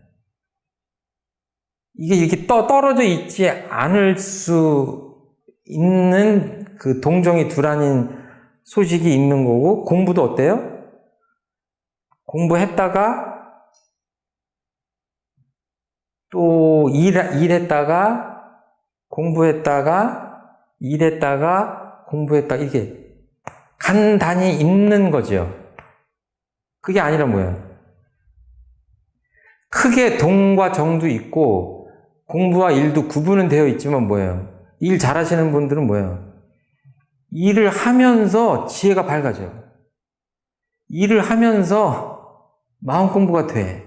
이게 이렇게 떨어져 있지 않을 수 있는 그 동정이 두란인 소식이 있는 거고, 공부도 어때요? 공부했다가 또 일했다가 공부했다가 일했다가 공부했다가 이게 간단히 있는 거죠. 그게 아니라 뭐예요? 크게 동과 정도 있고 공부와 일도 구분은 되어 있지만 뭐예요? 일 잘하시는 분들은 뭐예요? 일을 하면서 지혜가 밝아져. 일을 하면서 마음 공부가 돼.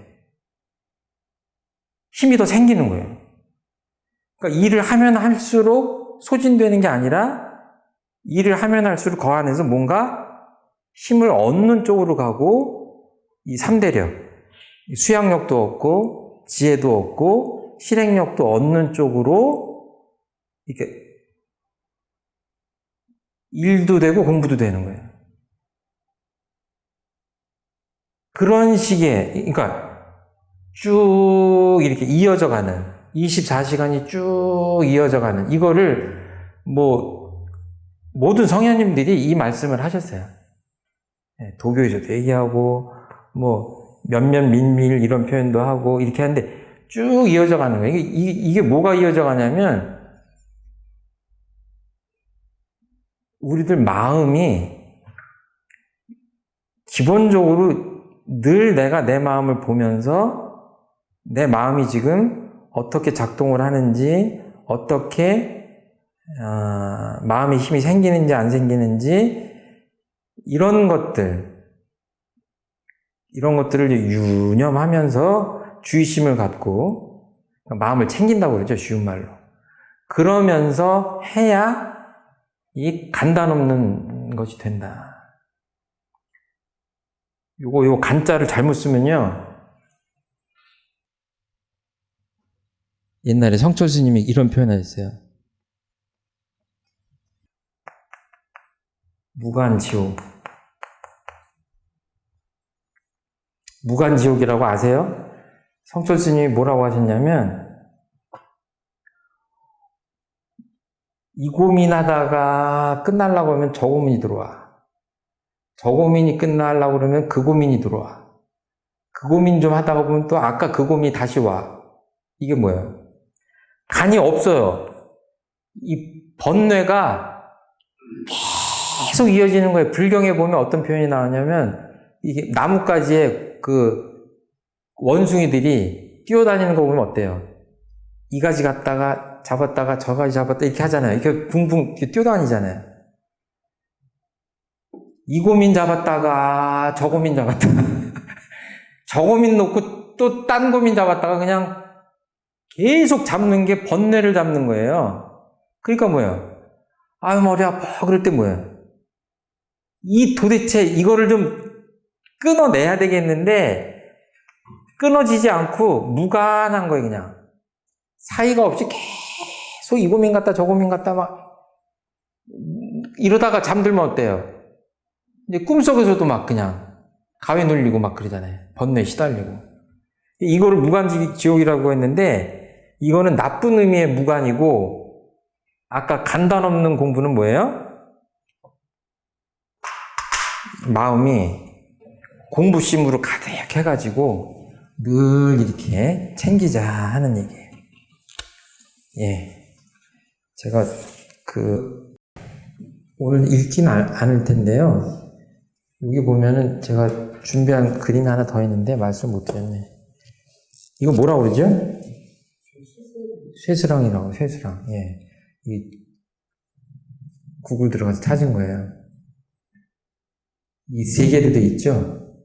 힘이 더 생기는 거예요. 그러니까 일을 하면 할수록 소진되는 게 아니라 일을 하면 할수록 그 안에서 뭔가 힘을 얻는 쪽으로 가고, 이 3대력, 수양력도 얻고 지혜도 얻고 실행력도 얻는 쪽으로 이렇게 일도 되고 공부도 되는 거예요. 그런 식의, 그러니까 쭉 이렇게 이어져 가는, 24시간이 쭉 이어져 가는, 이거를 모든 성현님들이 이 말씀을 하셨어요. 도교에서도 얘기하고 몇몇 민밀 이런 표현도 하고 이렇게 하는데 쭉 이어져 가는 거예요. 이게 뭐가 이어져 가냐면, 우리들 마음이 기본적으로 늘 내가 내 마음을 보면서 내 마음이 지금 어떻게 작동을 하는지, 어떻게 마음의 힘이 생기는지 안 생기는지, 이런 것들을 유념하면서 주의심을 갖고 마음을 챙긴다고 그러죠, 쉬운 말로. 그러면서 해야 이 간단 없는 것이 된다. 요 간자를 잘못 쓰면요, 옛날에 성철 스님이 이런 표현을 했어요. 무간지옥. 무간지옥이라고 아세요? 성철 스님이 뭐라고 하셨냐면, 이 고민하다가 끝나려고 하면 저 고민이 들어와. 저 고민이 끝나려고 그러면 그 고민이 들어와. 그 고민 좀 하다가 보면 또 아까 그 고민이 다시 와. 이게 뭐예요? 간이 없어요. 이 번뇌가 계속 이어지는 거예요. 불경에 보면 어떤 표현이 나오냐면, 이게 나뭇가지에 그 원숭이들이 뛰어다니는 거 보면 어때요? 이 가지 갔다가 잡았다가 저 가지 잡았다 이렇게 하잖아요. 이렇게 붕붕 뛰어다니잖아요. 이 고민 잡았다가 저 고민 잡았다가 저 고민 놓고 또 딴 고민 잡았다가 그냥 계속 잡는 게 번뇌를 잡는 거예요. 그러니까 뭐예요? 아유 머리 아파. 그럴 때 뭐예요? 도대체 이거를 좀 끊어내야 되겠는데 끊어지지 않고 무관한 거예요. 그냥 사이가 없이 계속 이 고민 같다 저 고민 같다 막 이러다가 잠들면 어때요? 이제 꿈속에서도 막 그냥 가위 눌리고 막 그러잖아요. 번뇌에 시달리고. 이거를 무간지옥이라고 했는데, 이거는 나쁜 의미의 무간이고, 아까 간단 없는 공부는 뭐예요? 마음이 공부심으로 가득해가지고 늘 이렇게 챙기자 하는 얘기예요. 예. 제가 오늘 읽진 않을 텐데요. 여기 보면은 제가 준비한 그림이 하나 더 있는데 말씀 못 드렸네. 이거 뭐라고 그러죠? 쇠스랑이라고, 쇠스랑. 예. 이 구글 들어가서 찾은 거예요. 이 세 개도 돼 있죠?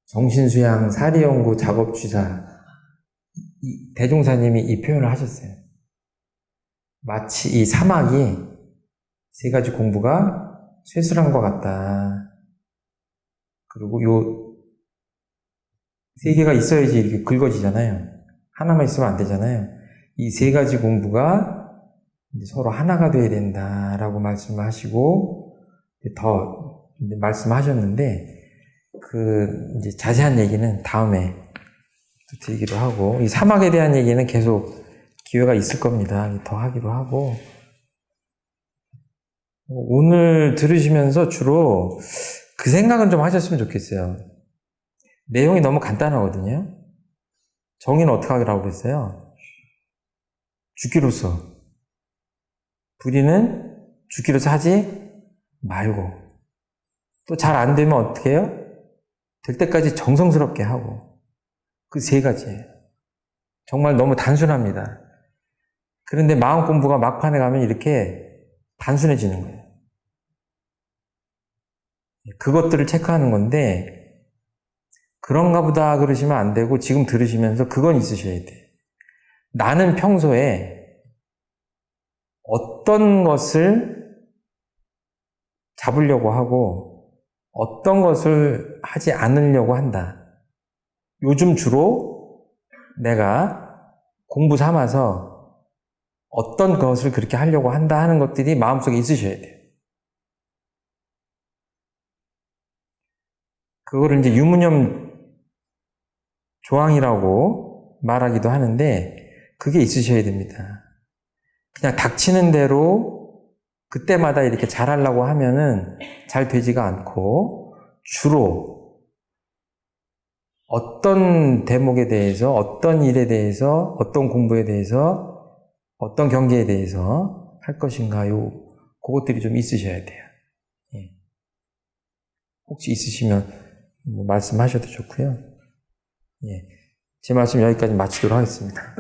정신수양, 사리연구, 작업주사. 대종사님이 이 표현을 하셨어요. 마치 이 사막이 세 가지 공부가 쇠스랑과 같다. 그리고 요 세 개가 있어야지 이렇게 긁어지잖아요. 하나만 있으면 안 되잖아요. 이 세 가지 공부가 서로 하나가 돼야 된다라고 말씀을 하시고 더 말씀하셨는데 이제 자세한 얘기는 다음에 또 드리기로 하고, 이 사막에 대한 얘기는 계속 기회가 있을 겁니다. 더 하기로 하고, 오늘 들으시면서 주로 그 생각은 좀 하셨으면 좋겠어요. 내용이 너무 간단하거든요. 정의는 어떻게 하기로 그랬어요? 죽기로서. 불의는 죽기로서 하지 말고. 또 잘 안 되면 어떻게 해요? 될 때까지 정성스럽게 하고. 그 세 가지예요. 정말 너무 단순합니다. 그런데 마음 공부가 막판에 가면 이렇게 단순해지는 거예요. 그것들을 체크하는 건데, 그런가 보다 그러시면 안 되고, 지금 들으시면서 그건 있으셔야 돼요. 나는 평소에 어떤 것을 잡으려고 하고, 어떤 것을 하지 않으려고 한다. 요즘 주로 내가 공부 삼아서 어떤 것을 그렇게 하려고 한다 하는 것들이 마음속에 있으셔야 돼요. 그거를 이제 유무념 조항이라고 말하기도 하는데, 그게 있으셔야 됩니다. 그냥 닥치는 대로 그때마다 이렇게 잘하려고 하면은 잘 되지가 않고, 주로 어떤 대목에 대해서, 어떤 일에 대해서, 어떤 공부에 대해서, 어떤 경계에 대해서 할 것인가요? 그것들이 좀 있으셔야 돼요. 예. 혹시 있으시면 말씀하셔도 좋고요. 예. 제 말씀 여기까지 마치도록 하겠습니다.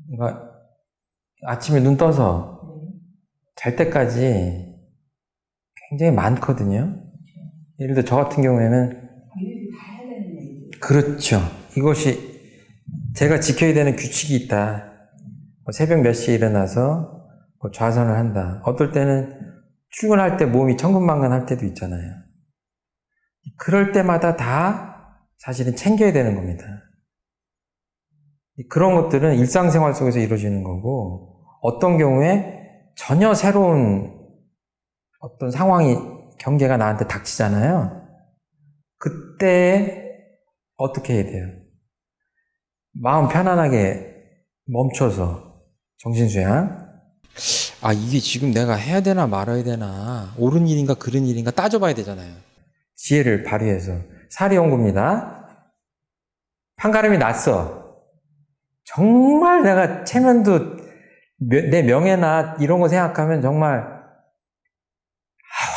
그러니까 아침에 눈 떠서 잘 때까지 굉장히 많거든요. 예를 들어 저 같은 경우에는 그렇죠. 이것이 제가 지켜야 되는 규칙이 있다. 새벽 몇 시에 일어나서 좌선을 한다. 어떨 때는 출근할 때 몸이 천근만근할 때도 있잖아요. 그럴 때마다 다 사실은 챙겨야 되는 겁니다. 그런 것들은 일상생활 속에서 이루어지는 거고, 어떤 경우에 전혀 새로운 어떤 상황이, 경계가 나한테 닥치잖아요. 그때 어떻게 해야 돼요? 마음 편안하게 멈춰서 정신수양. 아, 이게 지금 내가 해야 되나 말아야 되나, 옳은 일인가 그른 일인가 따져봐야 되잖아요. 지혜를 발휘해서. 사리연구입니다. 판가름이 났어. 정말 내가 체면도, 내 명예나 이런 거 생각하면 정말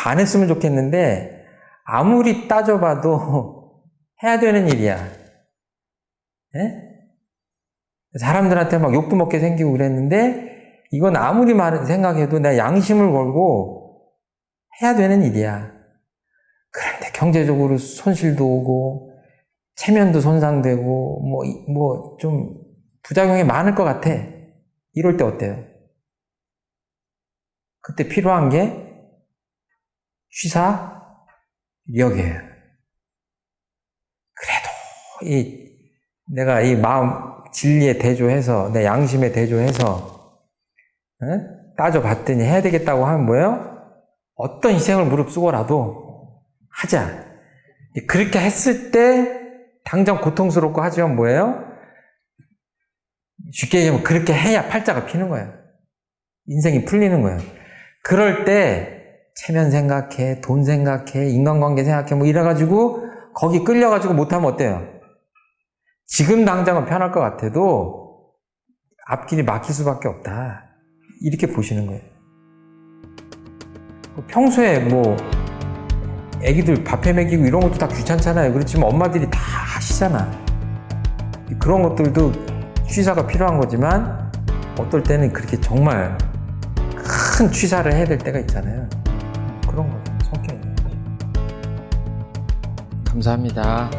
안 했으면 좋겠는데, 아무리 따져봐도 해야 되는 일이야. 예? 사람들한테 막 욕도 먹게 생기고 그랬는데, 이건 아무리 생각해도 내가 양심을 걸고 해야 되는 일이야. 그런데 경제적으로 손실도 오고, 체면도 손상되고, 좀 부작용이 많을 것 같아. 이럴 때 어때요? 그때 필요한 게 취사력이에요. 그래도 내가 이 마음 진리에 대조해서, 내 양심에 대조해서 따져봤더니 해야 되겠다고 하면 뭐예요? 어떤 희생을 무릅쓰고라도 하자. 그렇게 했을 때 당장 고통스럽고 하지만 뭐예요? 쉽게 얘기하면 그렇게 해야 팔자가 피는 거예요. 인생이 풀리는 거예요. 그럴 때 체면 생각해, 돈 생각해, 인간관계 생각해, 뭐 이래가지고 거기 끌려가지고 못하면 어때요? 지금 당장은 편할 것 같아도 앞길이 막힐 수밖에 없다. 이렇게 보시는 거예요. 평소에 뭐 애기들 밥해 먹이고 이런 것도 다 귀찮잖아요. 그렇지만 엄마들이 다 하시잖아. 그런 것들도 취사가 필요한 거지만 어떨 때는 그렇게 정말 큰 취사를 해야 될 때가 있잖아요. 그런 거예요. 성격이. 감사합니다.